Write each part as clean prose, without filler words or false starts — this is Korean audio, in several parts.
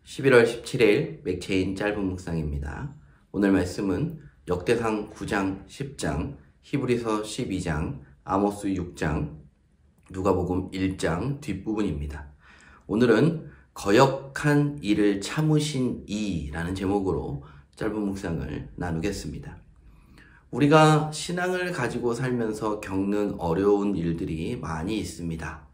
11월 17일 맥체인 짧은 묵상입니다. 오늘 말씀은 역대상 9장, 10장, 히브리서 12장, 아모스 6장, 누가복음 1장 뒷부분입니다. 오늘은 거역한 일을 참으신 이라는 제목으로 짧은 묵상을 나누겠습니다. 우리가 신앙을 가지고 살면서 겪는 어려운 일들이 많이 있습니다.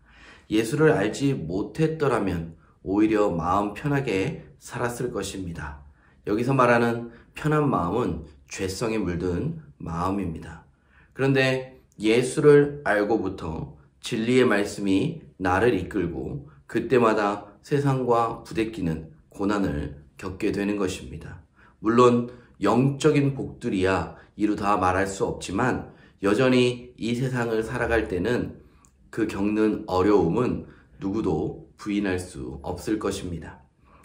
예수를 알지 못했더라면 오히려 마음 편하게 살았을 것입니다. 여기서 말하는 편한 마음은 죄성에 물든 마음입니다. 그런데 예수를 알고부터 진리의 말씀이 나를 이끌고 그때마다 세상과 부대끼는 고난을 겪게 되는 것입니다. 물론 영적인 복들이야 이루 다 말할 수 없지만 여전히 이 세상을 살아갈 때는 그 겪는 어려움은 누구도 부인할 수 없을 것입니다.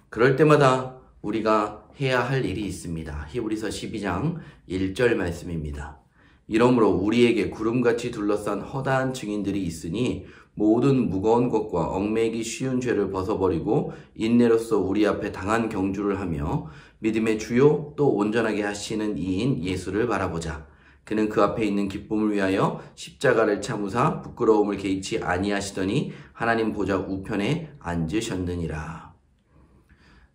그럴 때마다 우리가 해야 할 일이 있습니다. 히브리서 12장 1절 말씀입니다. 이러므로 우리에게 구름같이 둘러싼 허다한 증인들이 있으니 모든 무거운 것과 얽매이기 쉬운 죄를 벗어버리고 인내로써 우리 앞에 당한 경주를 하며 믿음의 주요 또 온전하게 하시는 이인 예수를 바라보자. 그는 그 앞에 있는 기쁨을 위하여 십자가를 참으사 부끄러움을 개의치 아니하시더니 하나님 보좌 우편에 앉으셨느니라.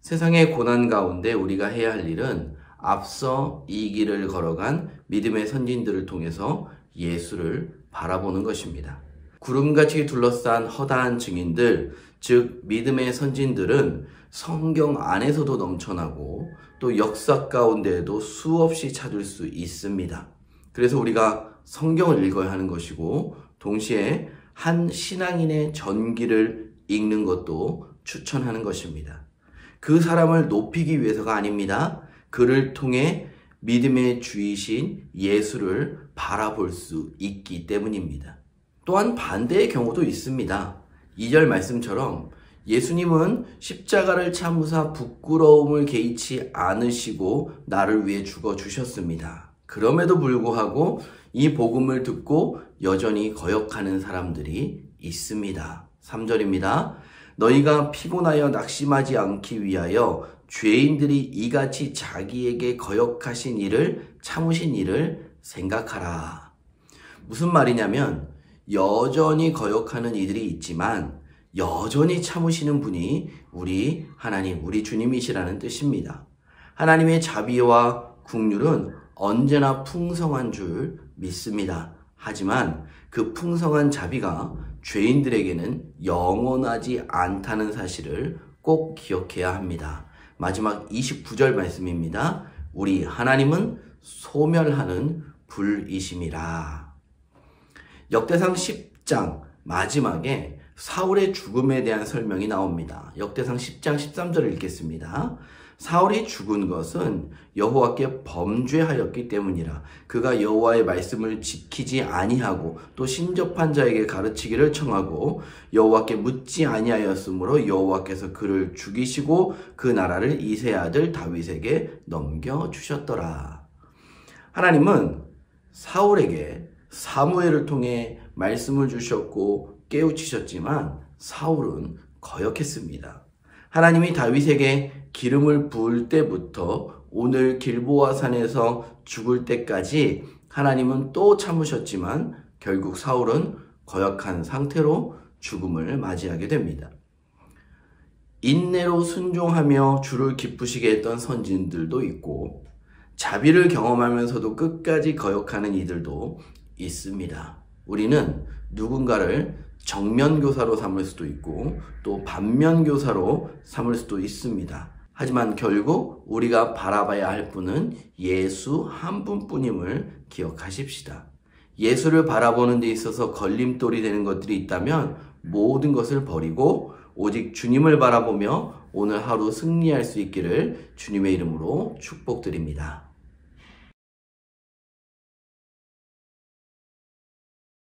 세상의 고난 가운데 우리가 해야 할 일은 앞서 이 길을 걸어간 믿음의 선진들을 통해서 예수를 바라보는 것입니다. 구름같이 둘러싼 허다한 증인들, 즉 믿음의 선진들은 성경 안에서도 넘쳐나고 또 역사 가운데에도 수없이 찾을 수 있습니다. 그래서 우리가 성경을 읽어야 하는 것이고 동시에 한 신앙인의 전기를 읽는 것도 추천하는 것입니다. 그 사람을 높이기 위해서가 아닙니다. 그를 통해 믿음의 주이신 예수를 바라볼 수 있기 때문입니다. 또한 반대의 경우도 있습니다. 2절 말씀처럼 예수님은 십자가를 참으사 부끄러움을 개의치 않으시고 나를 위해 죽어주셨습니다. 그럼에도 불구하고 이 복음을 듣고 여전히 거역하는 사람들이 있습니다. 3절입니다. 너희가 피곤하여 낙심하지 않기 위하여 죄인들이 이같이 자기에게 거역하신 일을 참으신 일을 생각하라. 무슨 말이냐면 여전히 거역하는 이들이 있지만 여전히 참으시는 분이 우리 하나님, 우리 주님이시라는 뜻입니다. 하나님의 자비와 긍휼은 언제나 풍성한 줄 믿습니다. 하지만 그 풍성한 자비가 죄인들에게는 영원하지 않다는 사실을 꼭 기억해야 합니다. 마지막 29절 말씀입니다. 우리 하나님은 소멸하는 불이심이라. 역대상 10장 마지막에 사울의 죽음에 대한 설명이 나옵니다. 역대상 10장 13절을 읽겠습니다. 사울이 죽은 것은 여호와께 범죄하였기 때문이라. 그가 여호와의 말씀을 지키지 아니하고 또 신접한 자에게 가르치기를 청하고 여호와께 묻지 아니하였으므로 여호와께서 그를 죽이시고 그 나라를 이새의 아들 다윗에게 넘겨주셨더라. 하나님은 사울에게 사무엘을 통해 말씀을 주셨고 깨우치셨지만 사울은 거역했습니다. 하나님이 다윗에게 기름을 부을 때부터 오늘 길보아 산에서 죽을 때까지 하나님은 또 참으셨지만 결국 사울은 거역한 상태로 죽음을 맞이하게 됩니다. 인내로 순종하며 주를 기쁘시게 했던 선진들도 있고 자비를 경험하면서도 끝까지 거역하는 이들도 있습니다. 우리는 누군가를 정면교사로 삼을 수도 있고 또 반면교사로 삼을 수도 있습니다. 하지만 결국 우리가 바라봐야 할 분은 예수 한 분뿐임을 기억하십시다. 예수를 바라보는 데 있어서 걸림돌이 되는 것들이 있다면 모든 것을 버리고 오직 주님을 바라보며 오늘 하루 승리할 수 있기를 주님의 이름으로 축복드립니다.